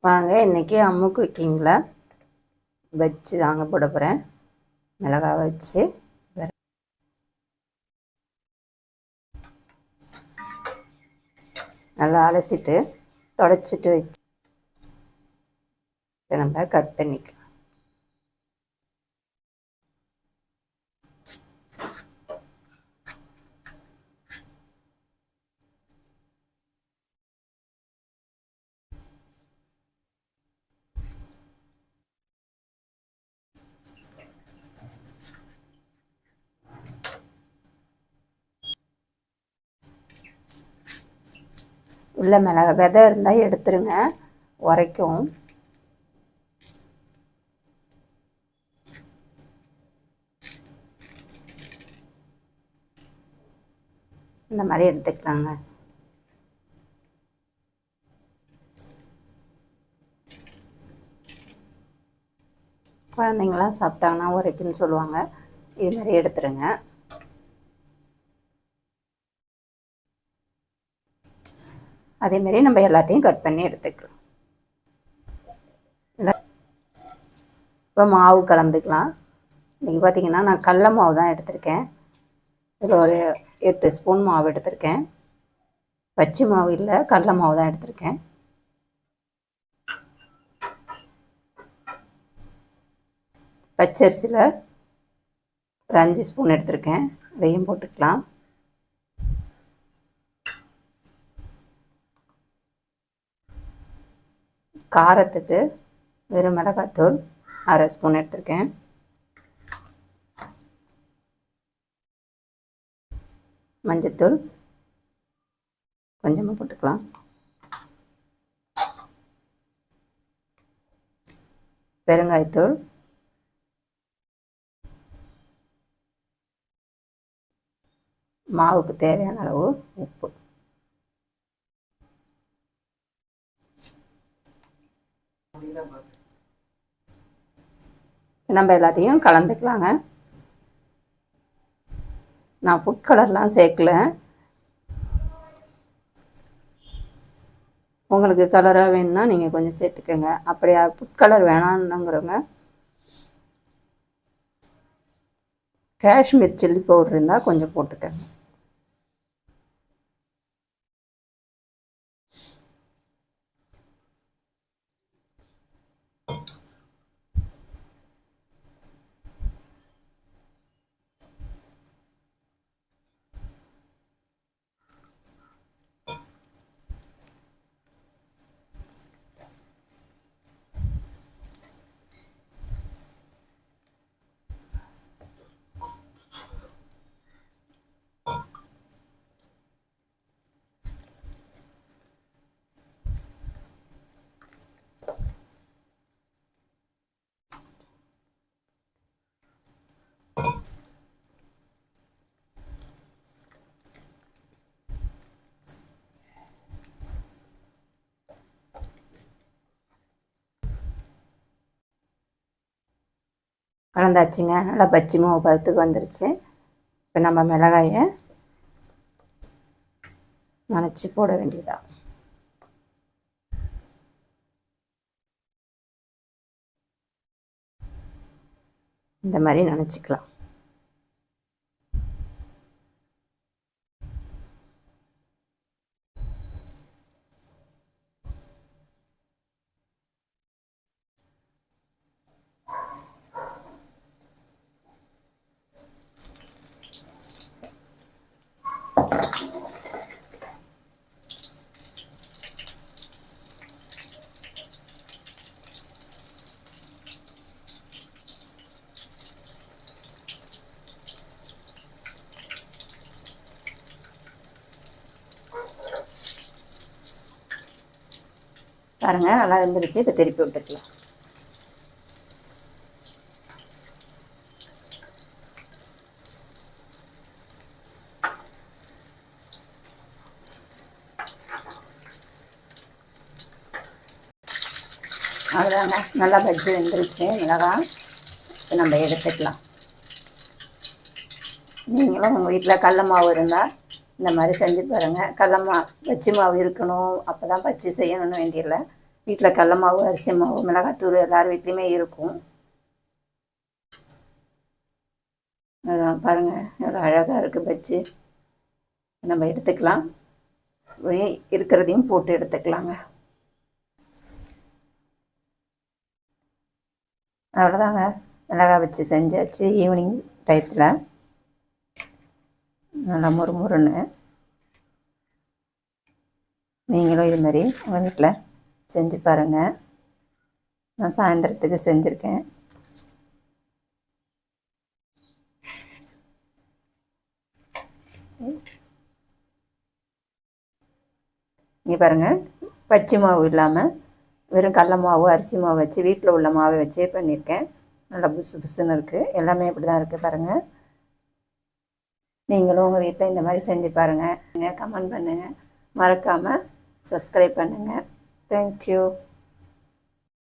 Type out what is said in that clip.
வாங்க இன்றைக்கி அம்மு குக்கிங்கில் வச்சு தாங்க போட போகிறேன். மிளகாய் வச்சு நல்லா அலசிட்டு தொடச்சிட்டு வச்சு நம்ம கட் பண்ணிக்கலாம். உள்ள மிளகாய் விதை இருந்தால் எடுத்துருங்க, உரைக்கும். இந்த மாதிரி எடுத்துக்கலாங்க. குழந்தைங்களாம் சாப்பிட்டாங்கன்னா உரைக்குன்னு சொல்லுவாங்க. இது மாதிரி எடுத்துருங்க. அதேமாரி நம்ம எல்லாத்தையும் கட் பண்ணி எடுத்துக்கலாம். இப்போ மாவு கலந்துக்கலாம். இன்றைக்கி பார்த்திங்கன்னா நான் கடல மாவு தான் எடுத்திருக்கேன். இதில் ஒரு 8 ஸ்பூன் மாவு எடுத்திருக்கேன். பச்சை மாவு இல்லை, கடல மாவு தான் எடுத்திருக்கேன். பச்சரிசியில் ஒரு 5 ஸ்பூன் எடுத்திருக்கேன். அதையும் போட்டுக்கலாம். காரத்துக்கு வெறும் மிளகாத்தூள் 1/2 ஸ்பூன் எடுத்திருக்கேன். மஞ்சத்தூள் கொஞ்சமாக போட்டுக்கலாம். பெருங்காயத்தூள், மாவுக்கு தேவையான அளவு உப்பு. நம்ம எல்லாத்தையும் கலந்துக்கலாங்க. நான் ஃபுட் கலர்லாம் சேர்க்கல. உங்களுக்கு கலராக வேணும்னா நீங்கள் கொஞ்சம் சேர்த்துக்கோங்க. அப்படியா ஃபுட் கலர் வேணான்னுங்கிறவங்க காஷ்மீர் சில்லி பவுடர் இருந்தால் கொஞ்சம் போட்டுக்கோங்க. கலந்தாச்சுங்க. நல்லா பச்சை மாவு பதத்துக்கு வந்துருச்சு. இப்போ நம்ம மிளகாயை நனைச்சி போட வேண்டியதா. இந்த மாதிரி நனைச்சிக்கலாம். பாருங்கள், நல்லா வெந்துருச்சு. இப்போ திருப்பி விட்டுக்கலாம். அவ்வளோதாங்க, நல்லா பஜ்ஜி வெந்துருச்சு மிளகாய். இப்போ நம்ம எடுத்துக்கலாம். நீங்களும் உங்கள் வீட்டில் கடல மாவு இருந்தால் இந்த மாதிரி செஞ்சு பாருங்கள். கடல பச்சை மாவு இருக்கணும், அப்போ தான் பச்சி செய்யணும்னு வேண்டியதில்லை. வீட்டில் கடல மாவு, அரிசி மாவு, மிளகாத்தூள் எல்லார் வீட்லேயுமே இருக்கும். அதான் பாருங்கள் எவ்வளோ அழகாக இருக்குது பஜ்ஜி. நம்ம எடுத்துக்கலாம். இருக்கிறதையும் போட்டு எடுத்துக்கலாங்க. அவ்வளோதாங்க, மிளகாய் வச்சு செஞ்சாச்சு. ஈவினிங் டயத்தில் நல்லா முறுமுறுன்னு. நீங்களும் இது மாதிரி உங்கள் வீட்டில் செஞ்சு பாருங்கள். நான் சாயந்தரத்துக்கு செஞ்சுருக்கேன். இங்கே பாருங்கள், பச்சை மாவு இல்லாமல் வெறும் கடல மாவு, அரிசி மாவு வச்சு வீட்டில் உள்ள மாவை வச்சே பண்ணியிருக்கேன். நல்லா புசு புசுன்னு இருக்குது. எல்லாமே இப்படி தான் இருக்குது பாருங்கள். நீங்களும் உங்கள் வீட்டில் இந்த மாதிரி செஞ்சு பாருங்கள். கமெண்ட் பண்ணுங்கள். மறக்காமல் சப்ஸ்கிரைப் பண்ணுங்கள். தேங்க்யூ.